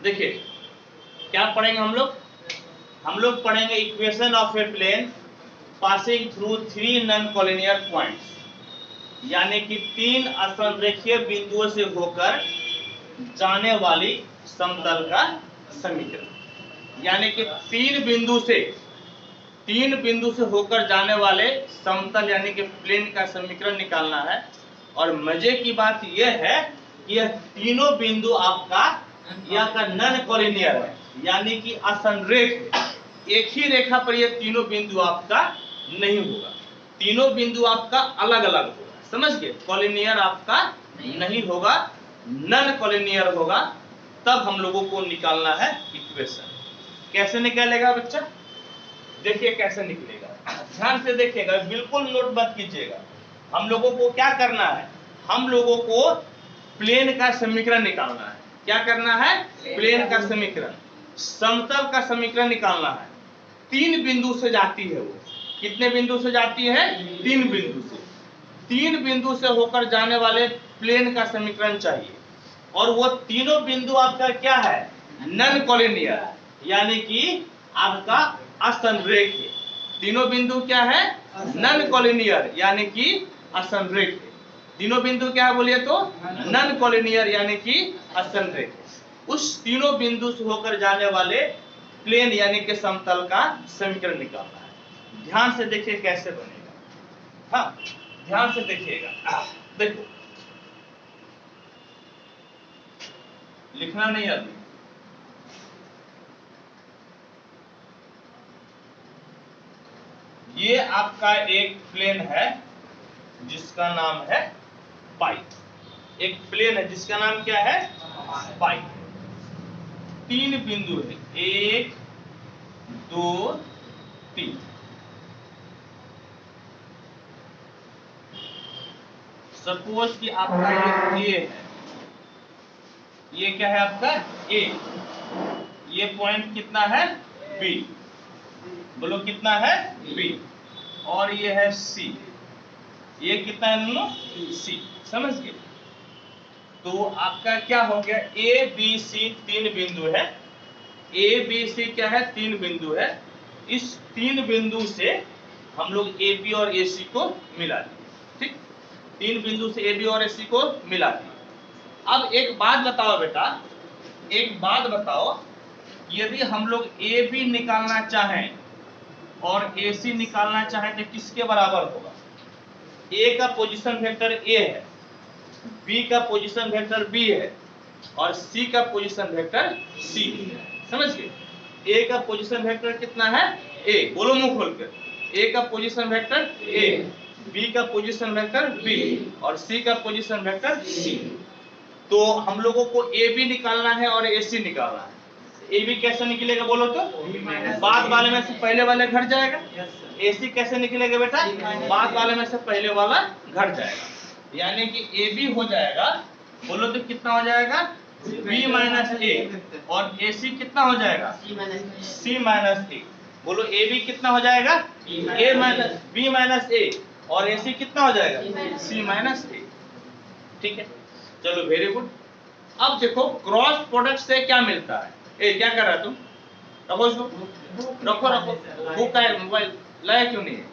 देखिए क्या पढ़ेंगे हम लोग पढ़ेंगे equation of a plane passing through 3 non collinear points, यानी कि 3 असंरेखीय बिंदुओं से होकर जाने वाली समतल का समीकरण, यानी कि 3 बिंदु से होकर जाने वाले समतल यानी कि प्लेन का समीकरण निकालना है। और मजे की बात यह है कि यह तीनों बिंदु आपका नॉन कॉलिनियर है, यानी कि असंरेख। एक ही रेखा पर ये तीनों बिंदु आपका नहीं होगा, तीनों बिंदु आपका अलग अलग होगा, समझ गए। कॉलिनियर आपका नहीं होगा, नॉन कॉलिनियर होगा। तब हम लोगों को निकालना है इक्वेशन। कैसे निकालेगा बच्चा? देखिए कैसे निकलेगा, ध्यान से देखिएगा, बिल्कुल नोट मत कीजिएगा। हम लोगों को क्या करना है, हम लोगों को प्लेन का समीकरण निकालना है। क्या करना है? प्लेन का समीकरण, समतल का समीकरण निकालना है। 3 बिंदु से जाती है वो। कितने बिंदु से जाती है? 3 बिंदु से। 3 बिंदु से होकर जाने वाले प्लेन का समीकरण चाहिए। और वो तीनों बिंदु आपका क्या है? नॉन कॉलिनियर, यानी कि आपका असंरेख है। तीनों बिंदु क्या है? नॉन कॉलिनियर, यानी कि असंरेख है। तीनों बिंदु क्या है बोलिए तो? नॉन कॉलिनियर, यानी कि असंरेख। उस तीनों बिंदु से होकर जाने वाले प्लेन यानी कि समतल का समीकरण निकालना है। ध्यान से देखिए कैसे बनेगा। हाँ, ध्यान से देखिएगा। देखो, लिखना नहीं अभी। ये आपका एक प्लेन है जिसका नाम है पाई। एक प्लेन है जिसका नाम क्या है? पाई। 3 बिंदु है, 1 2 3। सपोज कि आपका ये ए है, ये क्या है आपका? ए। ये पॉइंट कितना है? बी। बोलो कितना है? बी। और ये है सी। ये कितना है दोनों? सी। समझ गए? तो आपका क्या हो गया? ए बी सी 3 बिंदु है। ए बी सी क्या है? 3 बिंदु है। इस 3 बिंदु से हम लोग ए बी और ए सी को मिला दिए। ठीक, 3 बिंदु से ए बी और ए सी को मिला दिए। अब एक बात बताओ बेटा, एक बात बताओ, यदि हम लोग ए बी निकालना चाहें और ए सी निकालना चाहें तो किसके बराबर होगा? ए का पोजीशन वेक्टर ए है, बी का पोजीशन वेक्टर बी है और सी का पोजीशन वेक्टर सी है। समझ गए? ए का पोजीशन वेक्टर कितना है? ए। बोलो मुंह खोलकर। ए का पोजीशन वेक्टर ए, बी का पोजीशन वेक्टर बी और सी का पोजीशन वेक्टर सी। तो हम लोगों को ए बी निकालना है और ए सी निकालना है। ए बी कैसे निकलेगा बोलो तो? बाद वाले में से पहले वाले घट जाएगा। ए सी कैसे निकलेगा बेटा? बाद वाले में से पहले वाला घट जाएगा, यानी कि ए बी हो जाएगा। बोलो तो कितना हो जाएगा? बी माइनस ए। और ए सी कितना हो जाएगा? सी माइनस ए। बोलो ए बी कितना हो जाएगा? ए माइनस बी माइनस ए। और ए सी कितना हो जाएगा? सी माइनस ए। ठीक है, चलो वेरी गुड। अब देखो क्रॉस प्रोडक्ट से क्या मिलता है? ए क्या कर रहा है तुम? रखो इसको, रखो रखो। बुक का मोबाइल लाया क्यों नहीं है?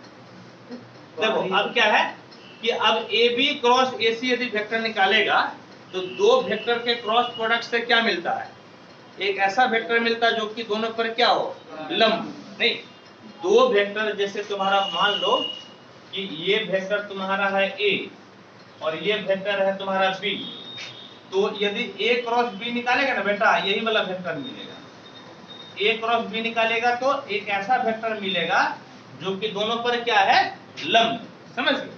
देखो अब क्या है कि अब ए बी क्रॉस ए सी यदि वेक्टर निकालेगा तो 2 वेक्टर के क्रॉस प्रोडक्ट से क्या मिलता है? एक ऐसा वेक्टर मिलता है जो कि दोनों पर क्या हो? लंब। नहीं, 2 वेक्टर जैसे तुम्हारा मान लो कि ये वेक्टर तुम्हारा है ए और ये वेक्टर है तुम्हारा बी। तो यदि ए क्रॉस बी निकालेगा ना बेटा, यही वाला वेक्टर मिलेगा। ए क्रॉस बी निकालेगा तो एक ऐसा वेक्टर मिलेगा जो कि दोनों पर क्या है? लंब। समझ गए?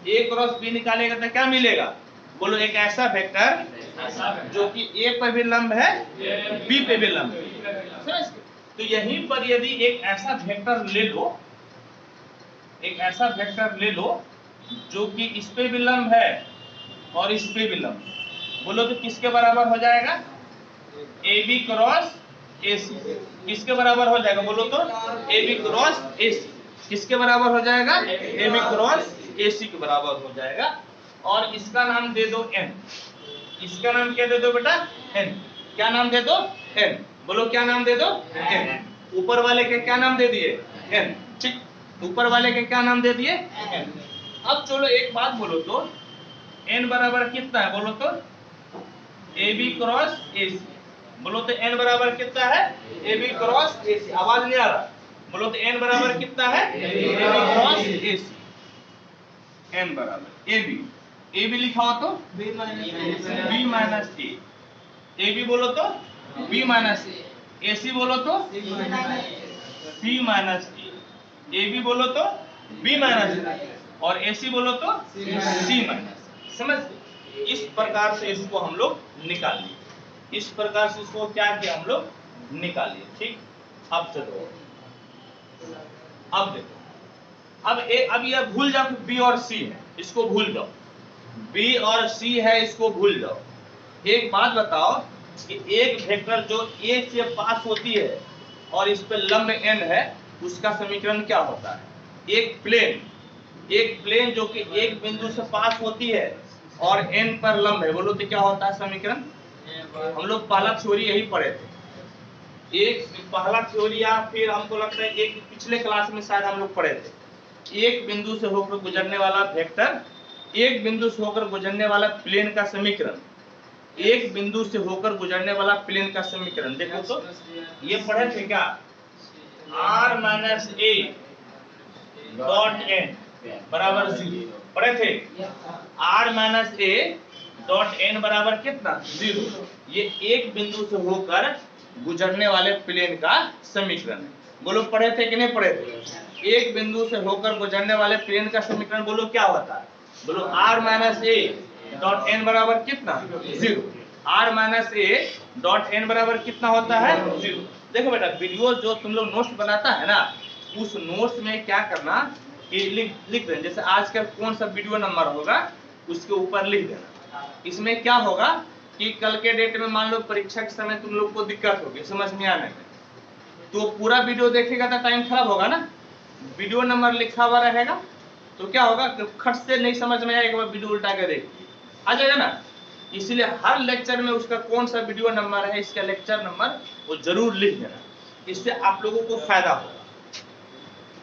ए क्रॉस बी निकालेगा तो क्या मिलेगा? बोलो एक ऐसा वेक्टर जो कि ए पर भी लंब है, बी पे भी लंब है। समझ गए? तो यहीं पर यदि एक ऐसा वेक्टर ले लो, एक ऐसा वेक्टर ले लो जो कि इस पे भी लंब है और इस पे भी लंब। बोलो तो किसके बराबर हो जाएगा? ए बी क्रॉस ए सी। किसके बराबर हो जाएगा बोलो तो? ए बी क्रॉस ए सी। किसके बराबर हो जाएगा? ए बी क्रॉस ए सी के बराबर हो जाएगा। और इसका नाम दे दो n। इसका नाम क्या दे दो बेटा? n। क्या नाम दे दो? n। बोलो क्या नाम दे दो, n। ऊपर वाले के क्या नाम दे दिए, n। ठीक, ऊपर वाले के क्या नाम दे दिए, n। अब चलो एक बात बोलो तो n बराबर कितना है, बोलो तो AB क्रॉस AC। बोलो तो n बराबर कितना है, AB क्रॉस AC। आवाज नहीं आ रहा, बोलो तो n बराबर कितना है, AB क्रॉस AC। n बराबर AB लिखा हो तो B माइनस A। AB बोलो तो B माइनस A। AC बोलो तो C माइनस A। AB बोलो तो B माइनस A और AC बोलो तो C माइनस। समझ गए? इस प्रकार से इसको हम लोग निकालिए, इस प्रकार से इसको क्या किया हम लोग निकालिए। ठीक, अब चलो अब देखो, अब यह भूल जाओ कि B और C है, इसको भूल जाओ। B और C है, इसको भूल जाओ। एक बात बताओ कि एक वेक्टर जो A से पास होती है और इस पे लंब n है, उसका समीकरण क्या होता है। एक प्लेन जो कि एक बिंदु से पास होती है और n पर लंब है, बोलो तो क्या होता है समीकरण। हम लोग पहला थ्योरी यही पढ़े थे, एक पहला थ्योरी या फिर हमको लगता है एक पिछले क्लास में शायद हम लोग पढ़े थे। एक बिंदु से होकर गुजरने वाला वेक्टर, एक बिंदु से होकर गुजरने वाला प्लेन का समीकरण, एक बिंदु से होकर गुजरने वाला प्लेन का समीकरण। देखो तो ये पढ़े थे क्या, r माइनस ए डॉट n बराबर 0 पढ़े थे। r माइनस ए डॉट n बराबर कितना, 0। ये एक बिंदु से होकर गुजरने वाले प्लेन का समीकरण है। बोलो पढ़े थे कि नहीं पढ़े थे। एक बिंदु से होकर गुजरने वाले प्लेन का समीकरण बोलो क्या होता है, बोलो r माइनस ए डॉट n बराबर कितना, 0। r माइनस ए डॉट n बराबर कितना होता है, 0। देखो बेटा, वीडियो जो तुम लोग नोट्स बनाता है ना, उस नोट्स में क्या करना कि लिख देना। जैसे आज का कौन सा वीडियो नंबर होगा उसके ऊपर लिख देना। इसमें क्या होगा कि कल के डेट में मान लो परीक्षा के समय तुम लोग को दिक्कत होगी समझ में आने में, तो पूरा वीडियो देखेगा तो टाइम खराब होगा ना। वीडियो नंबर लिखा हुआ रहेगा तो क्या होगा, खट से नहीं समझ में आएगा, वीडियो उल्टा के देखिए आ जाएगा ना। इसलिए हर लेक्चर में उसका कौन सा वीडियो नंबर है, इसका लेक्चर नंबर वो जरूर लिख देना, इससे आप लोगों को फायदा होगा।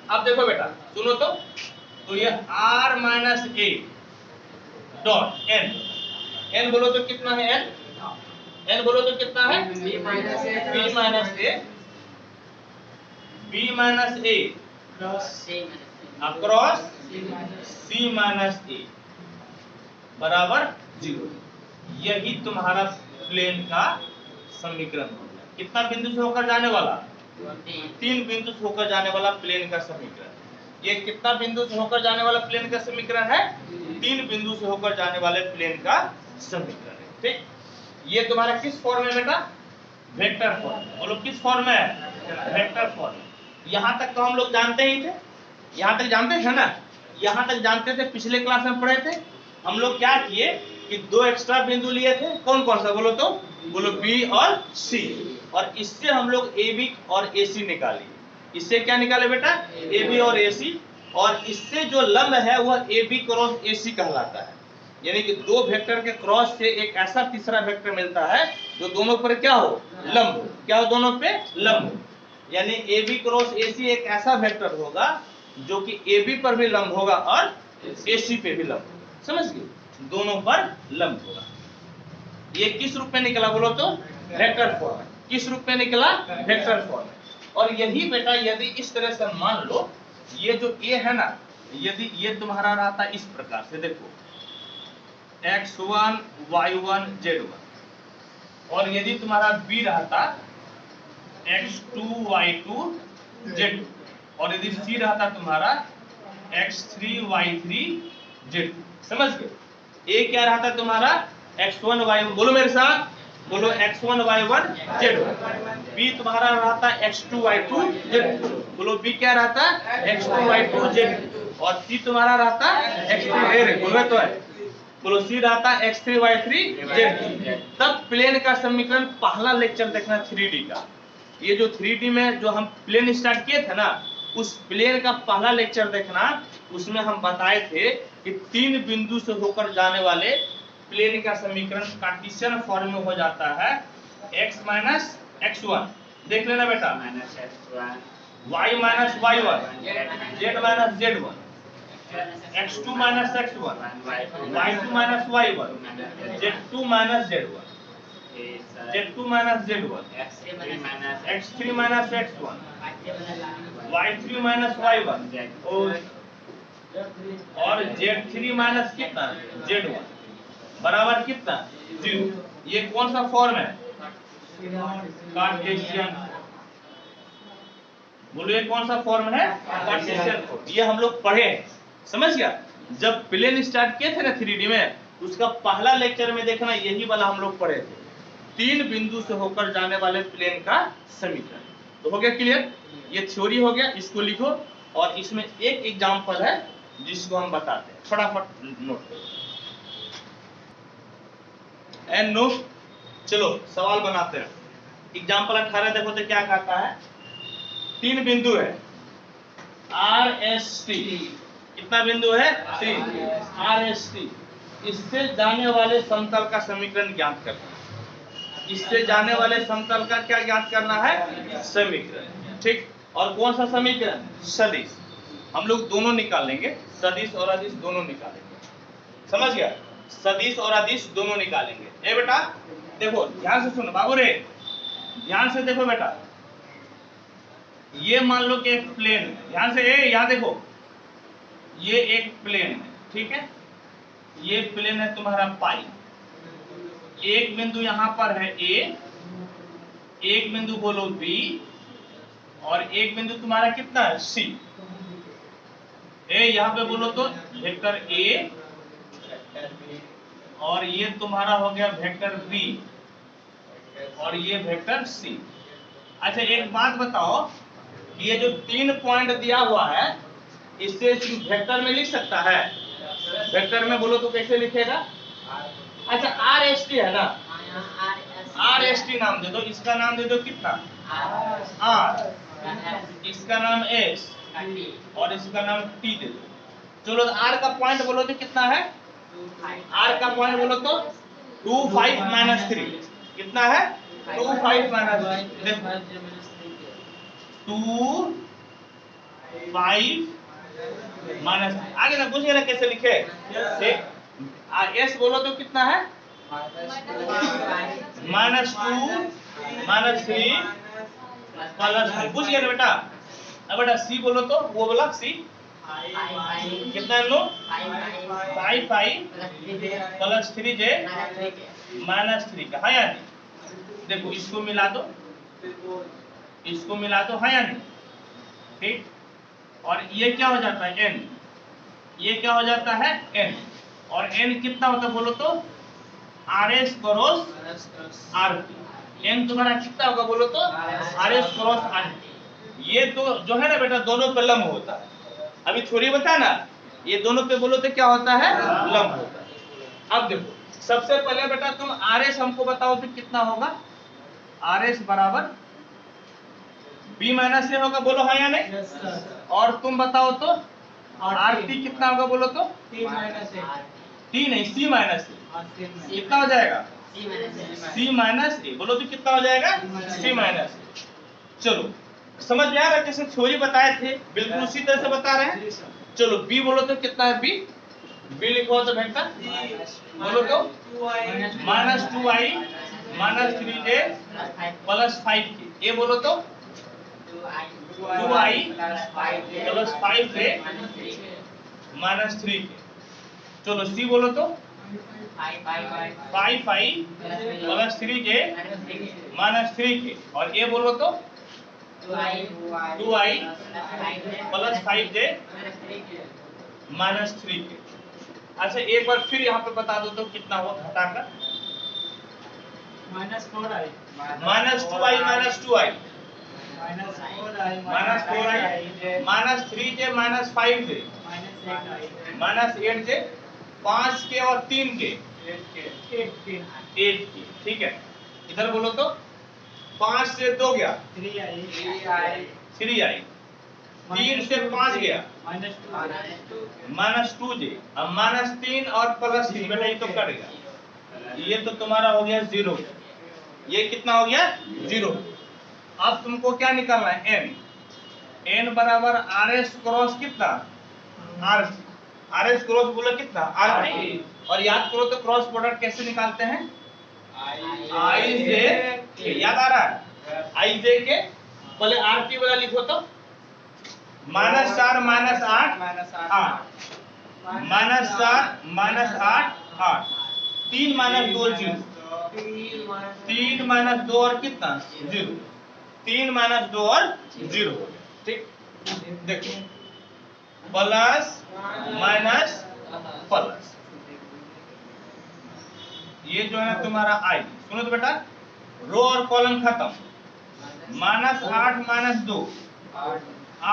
अब देखो बेटा सुनो तो ये r माइनस ए डॉट n बोलो तो कितना है, n बोलो तो कितना है, b माइनस ए अक्रॉस c माइनस ए बराबर 0। यही तुम्हारा प्लेन का समीकरण हो गया। कितना बिंदु से होकर जाने वाला, 3 बिंदु से होकर जाने वाला प्लेन का समीकरण। ये कितना बिंदु से होकर जाने वाला प्लेन का समीकरण है, 3 बिंदु से होकर जाने वाले प्लेन का समीकरण है। ठीक, ये तुम्हारा किस फॉर्म में बेटा, वेक्टर फॉर्म। बोलो किस फॉर्म में है, वेक्टर फॉर्म। यहां तक तो हम लोग जानते ही थे, यहां तक जानते थे ना, यहां तक जानते थे, पिछले क्लास में पढ़े थे। हम लोग क्या किए कि 2 एक्स्ट्रा बिंदु लिए थे, कौन कौन सा बोलो तो, बोलो B और C, और इससे हम लोग AB और AC निकाली। इससे क्या निकाले बेटा, AB और AC, और इससे जो लंब है वह AB क्रॉस AC कहलाता है। यानी कि 2 वेक्टर के क्रॉस से एक ऐसा तीसरा वेक्टर मिलता है जो दोनों पर क्या हो, लंब हो। क्या हो, दोनों पे लंब हो। यानी AB क्रॉस AC एक ऐसा वेक्टर होगा जो कि AB पर भी लंब होगा और AC पे भी लंब होगा। समझ गए, दोनों पर लंब होगा। ये किस रूप में निकला बोलो तो, वेक्टर फॉर्म। किस रूप में निकला, वेक्टर फॉर्म। और यही बेटा यदि इस तरह से मान लो, ये जो A है ना, यदि ये तुम्हारा रहता इस प्रकार से, देखो x1 y1 z1, और यदि तुम्हारा B रहता x2 y2 z2, और यदि C रहता तुम्हारा x3 y3 z2। समझ गए, A क्या रहता तुम्हारा x1 y1, बोलो मेरे साथ, बोलो x1 y1 z1। B तुम्हारा रहता x2 y2 z2, बोलो B क्या रहता x2 y2 z2, और C तुम्हारा रहता x3 बोलो तो है, बोलो C रहता x3 y3 z2। तब प्लेन का समीकरण, पहला लेक्चर देखना 3D का, ये जो 3D में जो हम प्लेन स्टार्ट किए थे ना, उस प्लेन का पहला लेक्चर देखना। उसमें हम बताए थे कि 3 बिंदु से होकर जाने वाले प्लेन का समीकरण कार्टेशियन फॉर्म में हो जाता है x माइनस x1 देख लेना बेटा, minus x1 y minus y1, z minus z1, x2 minus x1, y2 minus y1, z2 minus z1, z2 minus z1, x3 minus x1, y3 minus y1 और z3 minus कितना z1 बराबर कितना 0। ये कौन सा फॉर्म है? कार्टेशियन। बोलो ये कौन सा फॉर्म है? Cartesian form. ये हम लोग पढ़े हैं, समझ गया। जब प्लेन स्टार्ट किए थे ना 3D में, उसका पहला लेक्चर में देखना यही वाला हम लोग पढ़े थे, 3 बिंदु से होकर जाने वाले प्लेन का समीकरण। तो हो गया क्लियर? ये थ्योरी हो गया, इसको लिखो। और इसमें एक एग्जांपल है जिसको हम बताते हैं, फटाफट नोट करो एंड नो। चलो सवाल बनाते हैं। एग्जांपल 18 देखो तो क्या कहता है? 3 बिंदु है आर एस टी। कितना बिंदु है? 3 आर एस टी। इससे जाने वाले समतल का समीकरण ज्ञात करना है। इससे जाने वाले समतल का क्या ज्ञात करना है? समीकरण। ठीक। और कौन सा समीकरण? सदिश। हम लोग दोनों निकालेंगे, सदिश और अदिश दोनों निकालेंगे। समझ गया? सदिश और अदिश दोनों निकालेंगे। ए बेटा देखो ध्यान से सुनो बाबू रे, ध्यान से देखो बेटा। ये मान लो कि एक प्लेन है, ध्यान से यहां देखो, ये एक प्लेन है, ठीक है। ये प्लेन है तुम्हारा पाई। एक बिंदु यहां पर है ए, एक बिंदु बोलो बी, और एक बिंदु तुम्हारा कितना है? सी। ए यहां पे बोलो तो वेक्टर ए, और ये तुम्हारा हो गया वेक्टर बी, और ये वेक्टर सी। अच्छा एक बात बताओ, ये जो 3 पॉइंट दिया हुआ है, इससे वेक्टर में लिख सकता है? वेक्टर में बोलो तो कैसे लिखेगा? अच्छा आर एस टी है ना, आर एस टी नाम दे दो। इसका नाम दे दो कितना? आर, इसका नाम एस, और इसका नाम टी दे दो। चलो आर का पॉइंट बोलो तो कितना है? आर का पॉइंट बोलो तो 2 5 माइनस 3। कितना है? 2 5 माइनस 2 5 माइनस। आगे ना पूछिए ना कैसे लिखे। एस बोलो तो कितना है? Minus 2 minus 3 plus 5। पूछिए ना बेटा। अब बेटा सी बोलो तो वो बोला सी कितना है? लो 5 5 प्लस 3 जे माइनस 3 का है या नहीं? देखो इसको मिला दो, इसको मिला दो, है या नहीं? ठीक। और ये क्या हो जाता है? n। ये क्या हो जाता है? n। और n कितना होता है बोलो तो? Are s cross R T. n तुम्हारा कितना होगा बोलो तो? Are s cross R T. ये तो जो है ना बेटा दोनों पे लंब होता है। अभी थोड़ी बता ना, ये दोनों पे बोलो तो क्या होता है? लंब होता है। अब देखो सबसे पहले बेटा तुम आर एस हमको बताओ तो कितना होगा? आर एस बराबर बी माइनस ए होगा, बोलो हाँ या नहीं? और तुम बताओ तो आर टी कितना होगा बोलो तो? टी नहीं, सी माइनस ए। कितना हो जाएगा? सी माइनस ए। बोलो तो कितना हो जाएगा? सी माइनस ए। चलो समझ में आ रहा है? जैसे थ्योरी बताए थे बिल्कुल उसी तरह से बता रहे हैं। चलो बी बोलो तो कितना है? बी बी लिखो तो वेक्टर बोलो तो minus 2i minus 3j plus 5k। ए बोलो तो 2i plus 5j minus 3k। चलो सी बोलो तो 5i plus 3j minus 3k। और ए बोलो तो 2i plus 5j minus 3k। अच्छा एक बार फिर यहाँ पे बता दो तो कितना हुआ घटाकर? Minus 4i minus 2i minus 2i minus 4i minus 3j minus 5j minus 8j 5k और 3k 8k। ठीक है। इधर बोलो तो 5 से 2 गया 3i, 3 से 5 गया माइनस 2j, अब माइनस 3 और प्लस 3 बेटा ये तो कट गया। ये तो तुम्हारा हो गया 0। ये कितना हो गया 0। अब तुमको क्या निकालना है n। n बराबर आर एस क्रॉस कितना r c. R s cross बोलो कितना आर टी। और याद करो तो क्रॉस प्रोडक्ट कैसे निकालते हैं आई जे के। याद आ रहा है आई जे के। पहले आर टी वाला लिखो तो -4 -8 8 -4 -8 8 3 - 2 0 3 - 2 और कितना 0 3 - 2 और 0। ठीक देखो प्लस माइनस प्लस ये जो है तुम्हारा आई। सुनो तो बेटा रो और कॉलम खत्म। -8 - 2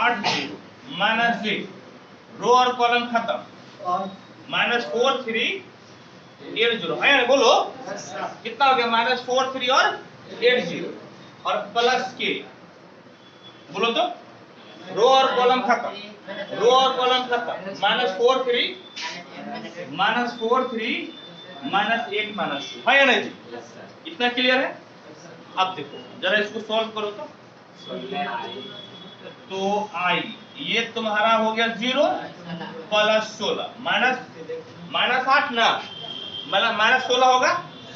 8 0 -0 रो और कॉलम खत्म। -4 3 8 0 है बोलो कितना हो गया -4 3 और 8 0 और प्लस के बोलो तो रो और कॉलम खत्म। रो और कॉलम खत्म -4 3 -4 3 -8 -2 है या नहीं जी। इतना क्लियर है। अब देखो जरा इसको सॉल्व करो तो आई ये तुम्हारा हो गया 0 प्लस 16 -8 ना -16 होगा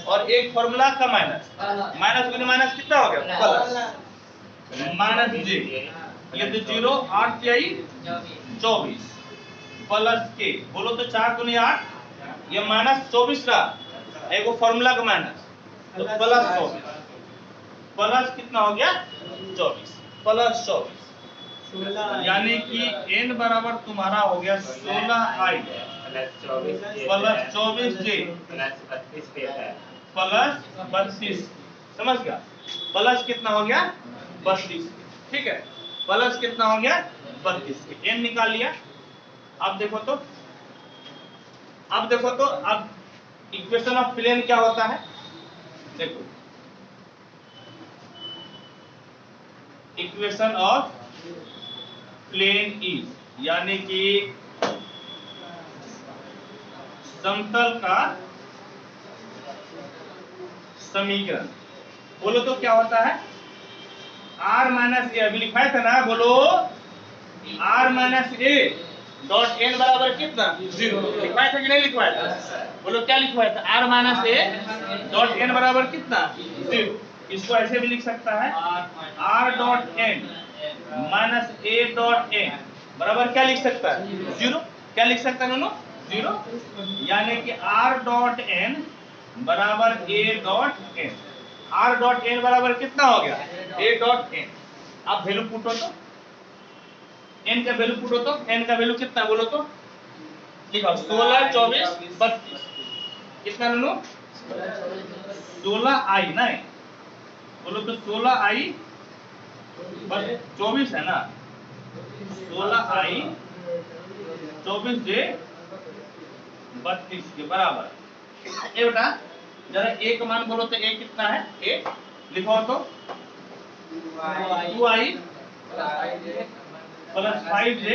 और एक फॉर्मूला का माइनस गुने माइनस कितना हो गया प्लस -j ये तो 0 8 तिहाई 24 प्लस के बोलो तो 4 दूनी 8 ये -24 रहा एक फॉर्मूला का माइनस तो प्लस 24 प्लस कितना हो गया 24 प्लस 24 यानी कि n बराबर तुम्हारा हो गया 16i प्लस 24j प्लस 32। समझ गया प्लस कितना हो गया 32। ठीक है प्लस कितना हो गया 32 n निकाल लिया। अब देखो तो अब इक्वेशन ऑफ प्लेन क्या होता है देखो इक्वेशन ऑफ प्लेन इज यानी कि समतल का समीकरण बोलो तो क्या होता है r - a अभी लिखवाया था ना बोलो r - a डॉट n बराबर कितना 0 लिखवाया था कि नहीं लिखवाया था बोलो क्या लिखवाया था r - a डॉट n बराबर कितना 0। इसको ऐसे भी लिख सकता है r dot n - a dot n बराबर क्या लिख सकता है 0। क्या लिख सकता है 0 यानी कि r डॉट n बराबर a dot n। r dot n बराबर कितना हो गया a डॉट n। आप वैल्यू पुटो तो n का वैल्यू पुटो तो n का वैल्यू कितना बोलो तो लिखो 16 24 32 कितना नो 16i ना बोलो तो 16i 24 है ना 16i 24j 32 के बराबर। ए बेटा जरा a का मान बोलो तो a कितना है a लिखो तो 2i प्लस 5j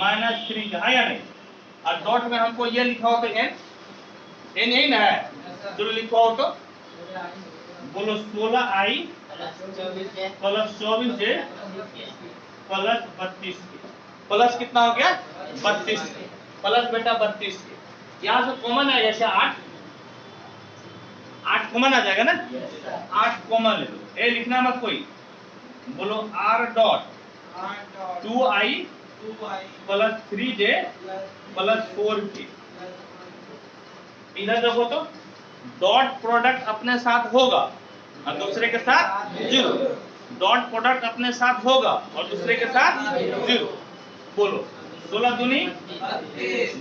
माइनस 3 है या नहीं। और डॉट में हमको ये लिखा हो तो n यही ना है जो लिखा हो तो बोलो 16i plus 24j plus 32 plus कितना हो गया 32 प्लस बेटा 32 यहाँ से कॉमन है जैसे 8 कॉमन आ जाएगा ना 8 कॉमन ले लो ए लिखना मत कोई बोलो r dot 2i plus 3j plus 4k। इधर देखो तो डॉट प्रोडक्ट अपने साथ होगा और दूसरे के साथ 0। डॉट प्रोडक्ट अपने साथ होगा और दूसरे के साथ 0। बोलो 16 दूनी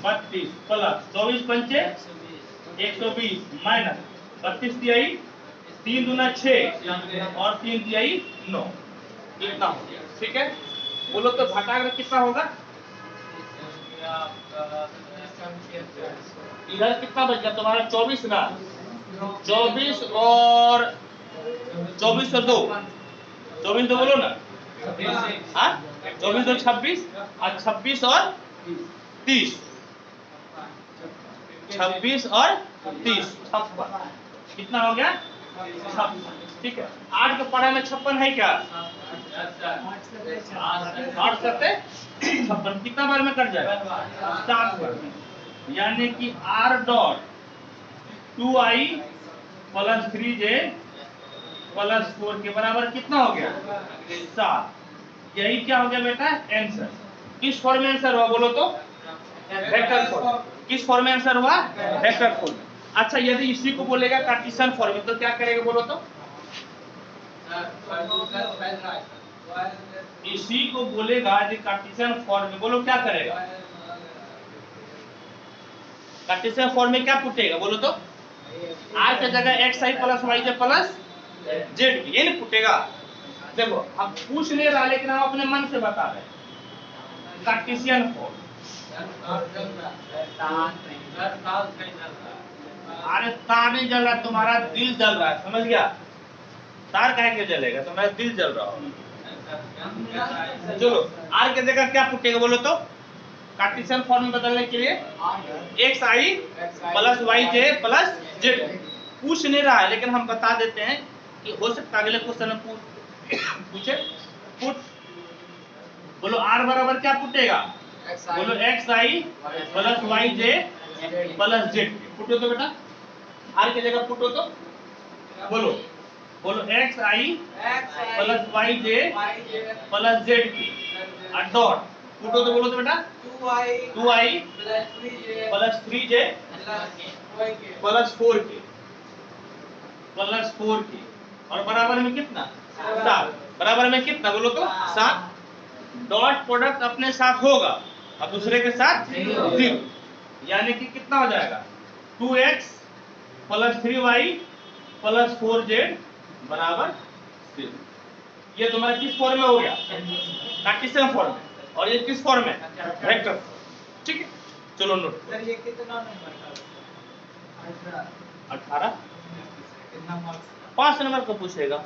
32 प्लस 24 पंचे 120 माइनस 32 तिहाई 3 दूना 6 और 3 तिहाई 9 इतना हो गया। ठीक है बोलो तो घटाकर कितना होगा इधर कितना बच गया तुम्हारा 24 ना 24 और 24 और 2 24 तो बोलो ना 24 और 26 और 26 और 30 26 और 30 56 कितना हो गया 56। ठीक है, 8 का पढ़ा में 56 है क्या? 8 सत्ते 56, कितना बार में कट जाएगा? 7 बार में। यानी कि r dot 2i plus 3j plus 4 के बराबर कितना हो गया? 7। यही क्या हो गया बेटा? आंसर। किस फॉर्म में आंसर हुआ बोलो तो? Vector form. किस फॉर्म में आंसर हुआ? Vector form. अच्छा, यदि इसी को बोलेगा कार्टेशियन फॉर्म में तो क्या करेगा बोलो तो? इसी को बोलेगा कि कार्टेशियन फॉर्म में, बोलो क्या करेगा? कार्टेशियन फॉर्म में क्या पुटेगा बोलो तो? r के जगह xi plus yj plus z, ये नहीं पुटेगा। देखो हम पूछ नहीं रहा, लेकिन हम अपने मन से बता रहे हैं। कार्टेशियन फॉर्म, अरे तार नहीं जल रहा, तुम्हारा दिल जल रहा है, समझ गया? तार काहे के जलेगा? तुम्हारा दिल जल रहा हो। चलो, r के जगह क्या पुटेगा बोलो तो? कार्टेशियन फॉर्म में बदलने के लिए xi plus yj plus z। पूछ नहीं रहा है, लेकिन हम बता देते हैं कि हो सकता है अगले क्वेश्चन में पूछे। पुट, बोलो r बराबर क्या पुटेगा? बोलो xi plus yj plus z। पुटो तो बेटा, r की जगह पुटो तो बोलो, बोलो xi plus yj plus z की डॉट पुटो तो बोलो तो बेटा 2i प्लस 3j प्लस 4 के और बराबर में कितना? 7। बराबर में कितना बोलो तो? 7। डॉट प्रोडक्ट अपने साथ होगा और दूसरे के साथ 0, यानी कि कितना हो जाएगा? 2x plus 3y plus 4z बराबर 0। ये तुम्हारा किस फॉर्म में हो गया? कार्टेशियन फॉर्म में। और ये किस फॉर्म में? वेक्टर। ठीक है, चलो नोट। सर ये कितना नंबर का? 18 कितना मार्क्स? 5 नंबर को पूछेगा।